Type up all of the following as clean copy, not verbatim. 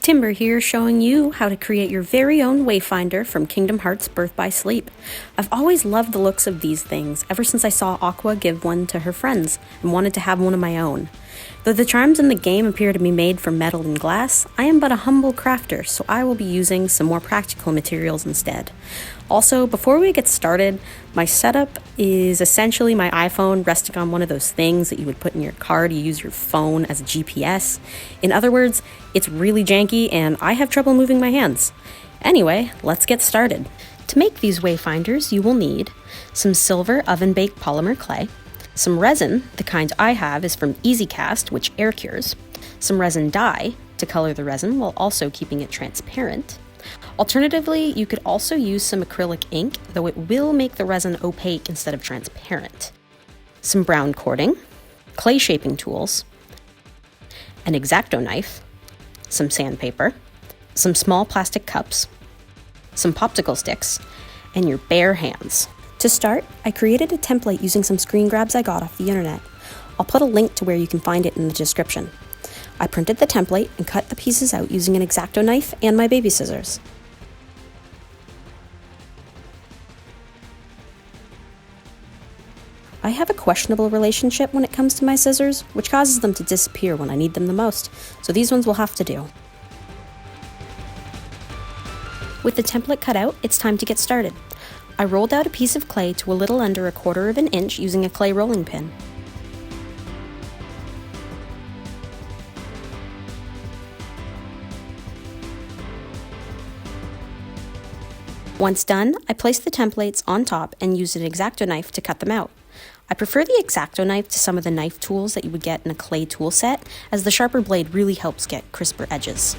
Timber here, showing you how to create your very own Wayfinder from Kingdom Hearts Birth by Sleep. I've always loved the looks of these things, ever since I saw Aqua give one to her friends, and wanted to have one of my own. Though the charms in the game appear to be made from metal and glass, I am but a humble crafter, so I will be using some more practical materials instead. Also, before we get started, my setup is essentially my iPhone resting on one of those things that you would put in your car to use your phone as a GPS. In other words, it's really janky and I have trouble moving my hands. Anyway, let's get started. To make these Wayfinders, you will need some silver oven-baked polymer clay, some resin, the kind I have is from EasyCast, which air cures, some resin dye to color the resin while also keeping it transparent. Alternatively, you could also use some acrylic ink, though it will make the resin opaque instead of transparent. Some brown cording, clay shaping tools, an X-Acto knife, some sandpaper, some small plastic cups, some popsicle sticks, and your bare hands. To start, I created a template using some screen grabs I got off the internet. I'll put a link to where you can find it in the description. I printed the template and cut the pieces out using an X-Acto knife and my baby scissors. I have a questionable relationship when it comes to my scissors, which causes them to disappear when I need them the most, so these ones will have to do. With the template cut out, it's time to get started. I rolled out a piece of clay to a little under 1/4 of an inch using a clay rolling pin. Once done, I placed the templates on top and used an X-Acto knife to cut them out. I prefer the X-Acto knife to some of the knife tools that you would get in a clay tool set, as the sharper blade really helps get crisper edges.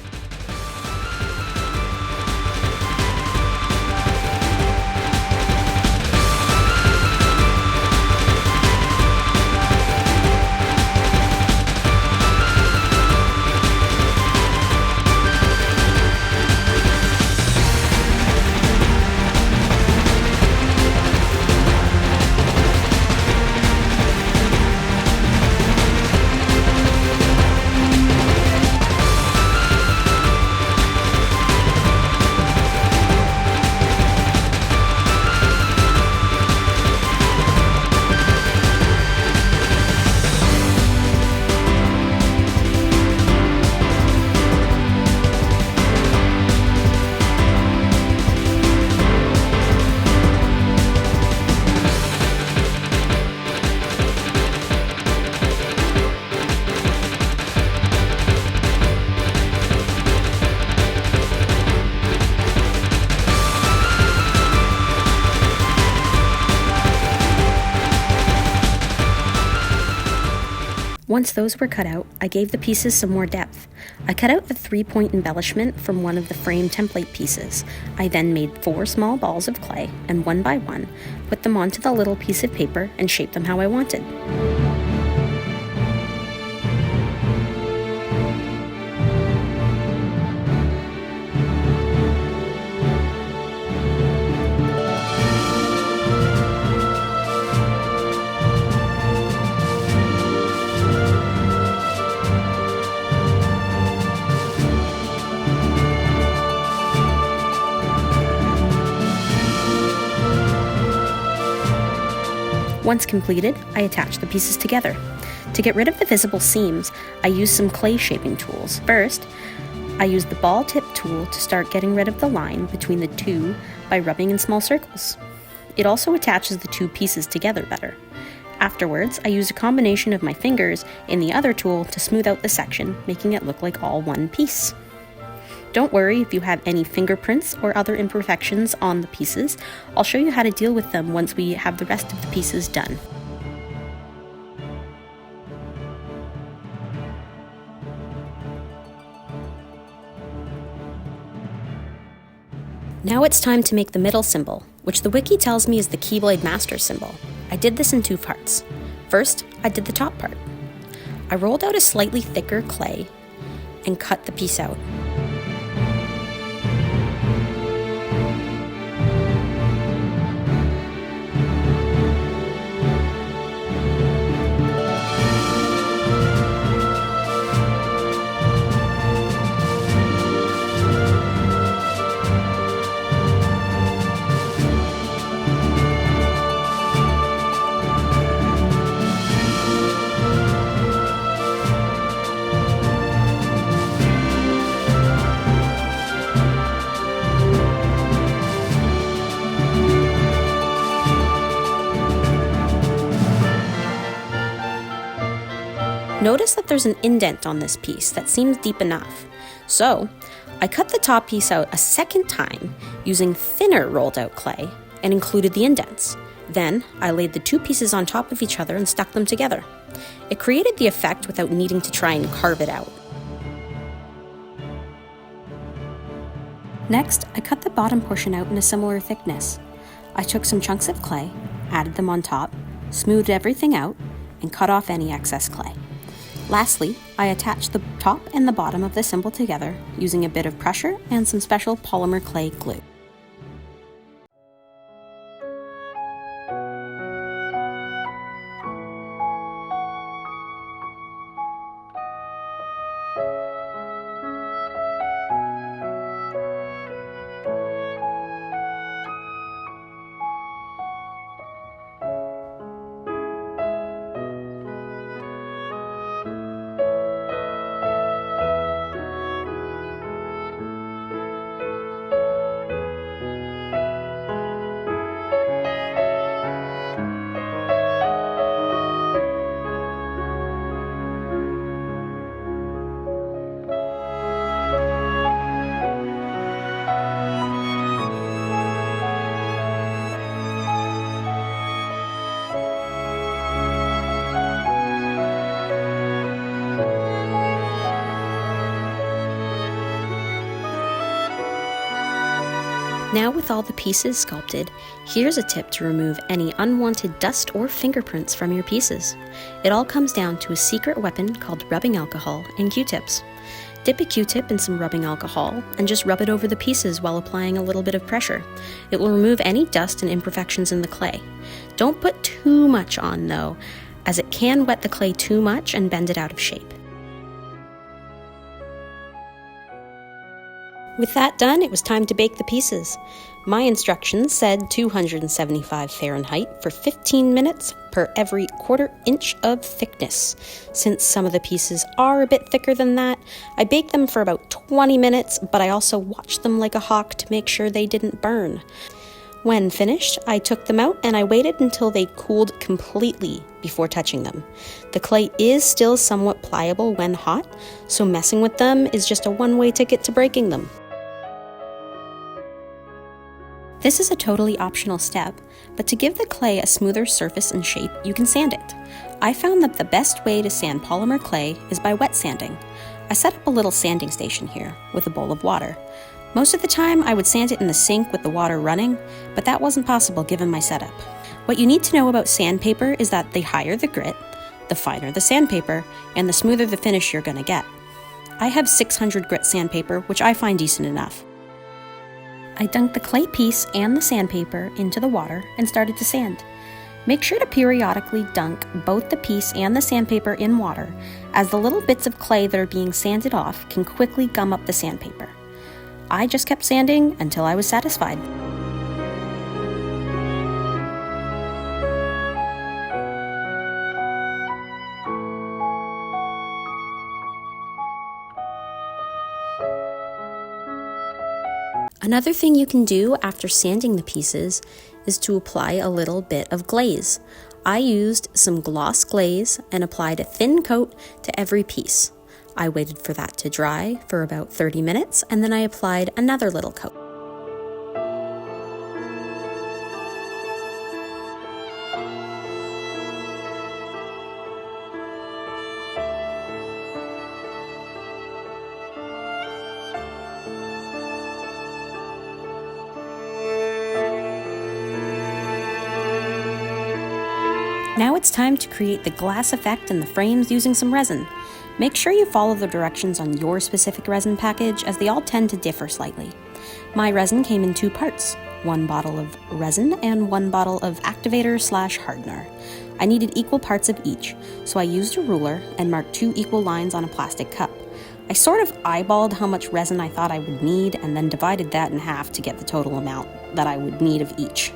Once those were cut out, I gave the pieces some more depth. I cut out a 3-point embellishment from one of the frame template pieces. I then made 4 small balls of clay, and one by one, put them onto the little piece of paper and shaped them how I wanted. Once completed, I attached the pieces together. To get rid of the visible seams, I used some clay shaping tools. First, I used the ball tip tool to start getting rid of the line between the two by rubbing in small circles. It also attaches the two pieces together better. Afterwards, I used a combination of my fingers and the other tool to smooth out the section, making it look like all one piece. Don't worry if you have any fingerprints or other imperfections on the pieces. I'll show you how to deal with them once we have the rest of the pieces done. Now it's time to make the middle symbol, which the wiki tells me is the Keyblade Master symbol. I did this in 2 parts. First, I did the top part. I rolled out a slightly thicker clay and cut the piece out. Notice that there's an indent on this piece that seems deep enough. So, I cut the top piece out a second time using thinner rolled out clay and included the indents. Then, I laid the two pieces on top of each other and stuck them together. It created the effect without needing to try and carve it out. Next, I cut the bottom portion out in a similar thickness. I took some chunks of clay, added them on top, smoothed everything out, and cut off any excess clay. Lastly, I attached the top and the bottom of the symbol together using a bit of pressure and some special polymer clay glue. Now with all the pieces sculpted, here's a tip to remove any unwanted dust or fingerprints from your pieces. It all comes down to a secret weapon called rubbing alcohol and Q-tips. Dip a Q-tip in some rubbing alcohol and just rub it over the pieces while applying a little bit of pressure. It will remove any dust and imperfections in the clay. Don't put too much on though, as it can wet the clay too much and bend it out of shape. With that done, it was time to bake the pieces. My instructions said 275 Fahrenheit for 15 minutes per every quarter inch of thickness. Since some of the pieces are a bit thicker than that, I baked them for about 20 minutes, but I also watched them like a hawk to make sure they didn't burn. When finished, I took them out and I waited until they cooled completely before touching them. The clay is still somewhat pliable when hot, so messing with them is just a one-way ticket to breaking them. This is a totally optional step, but to give the clay a smoother surface and shape, you can sand it. I found that the best way to sand polymer clay is by wet sanding. I set up a little sanding station here with a bowl of water. Most of the time, I would sand it in the sink with the water running, but that wasn't possible given my setup. What you need to know about sandpaper is that the higher the grit, the finer the sandpaper, and the smoother the finish you're gonna get. I have 600 grit sandpaper, which I find decent enough. I dunked the clay piece and the sandpaper into the water and started to sand. Make sure to periodically dunk both the piece and the sandpaper in water, as the little bits of clay that are being sanded off can quickly gum up the sandpaper. I just kept sanding until I was satisfied. Another thing you can do after sanding the pieces is to apply a little bit of glaze. I used some gloss glaze and applied a thin coat to every piece. I waited for that to dry for about 30 minutes and then I applied another little coat. Now it's time to create the glass effect in the frames using some resin. Make sure you follow the directions on your specific resin package, as they all tend to differ slightly. My resin came in 2 parts, 1 bottle of resin and 1 bottle of activator/hardener. I needed equal parts of each, so I used a ruler and marked 2 equal lines on a plastic cup. I sort of eyeballed how much resin I thought I would need and then divided that in half to get the total amount that I would need of each.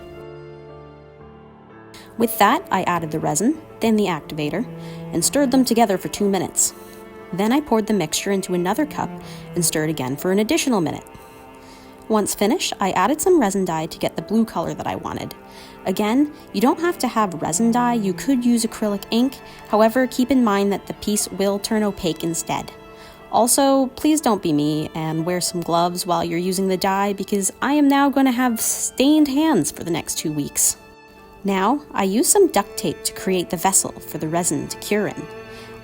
With that, I added the resin, then the activator, and stirred them together for 2 minutes. Then I poured the mixture into another cup and stirred again for an additional minute. Once finished, I added some resin dye to get the blue color that I wanted. Again, you don't have to have resin dye, you could use acrylic ink, however, keep in mind that the piece will turn opaque instead. Also, please don't be me and wear some gloves while you're using the dye because I am now going to have stained hands for the next 2 weeks. Now, I used some duct tape to create the vessel for the resin to cure in.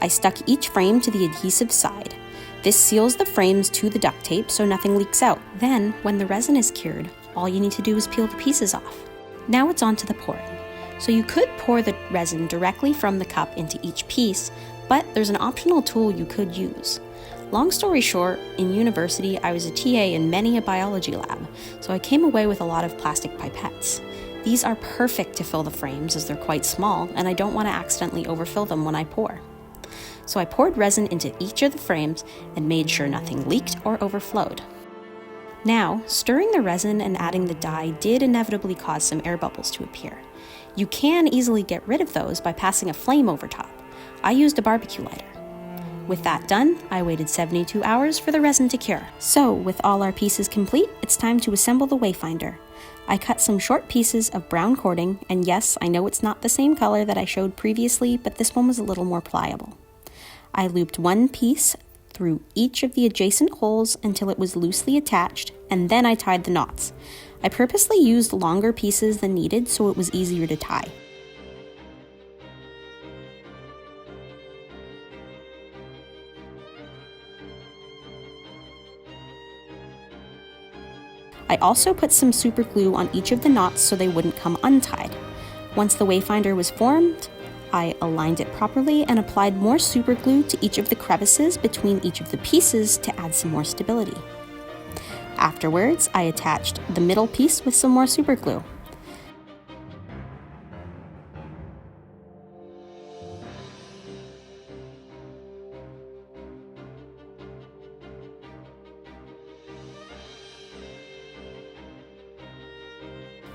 I stuck each frame to the adhesive side. This seals the frames to the duct tape so nothing leaks out. Then, when the resin is cured, all you need to do is peel the pieces off. Now it's on to the pouring. So you could pour the resin directly from the cup into each piece, but there's an optional tool you could use. Long story short, in university I was a TA in many a biology lab, so I came away with a lot of plastic pipettes. These are perfect to fill the frames as they're quite small, and I don't want to accidentally overfill them when I pour. So I poured resin into each of the frames and made sure nothing leaked or overflowed. Now, stirring the resin and adding the dye did inevitably cause some air bubbles to appear. You can easily get rid of those by passing a flame over top. I used a barbecue lighter. With that done, I waited 72 hours for the resin to cure. So, with all our pieces complete, it's time to assemble the Wayfinder. I cut some short pieces of brown cording, and yes, I know it's not the same color that I showed previously, but this one was a little more pliable. I looped one piece through each of the adjacent holes until it was loosely attached, and then I tied the knots. I purposely used longer pieces than needed so it was easier to tie. I also put some super glue on each of the knots so they wouldn't come untied. Once the Wayfinder was formed, I aligned it properly and applied more super glue to each of the crevices between each of the pieces to add some more stability. Afterwards, I attached the middle piece with some more super glue.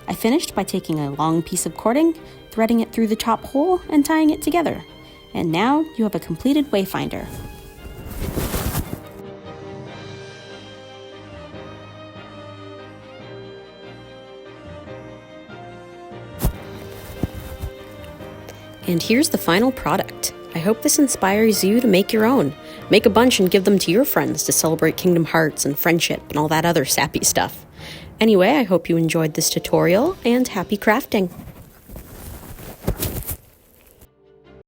I finished by taking a long piece of cording, threading it through the top hole, and tying it together. And now you have a completed Wayfinder. And here's the final product. I hope this inspires you to make your own. Make a bunch and give them to your friends to celebrate Kingdom Hearts and friendship and all that other sappy stuff. Anyway, I hope you enjoyed this tutorial, and happy crafting!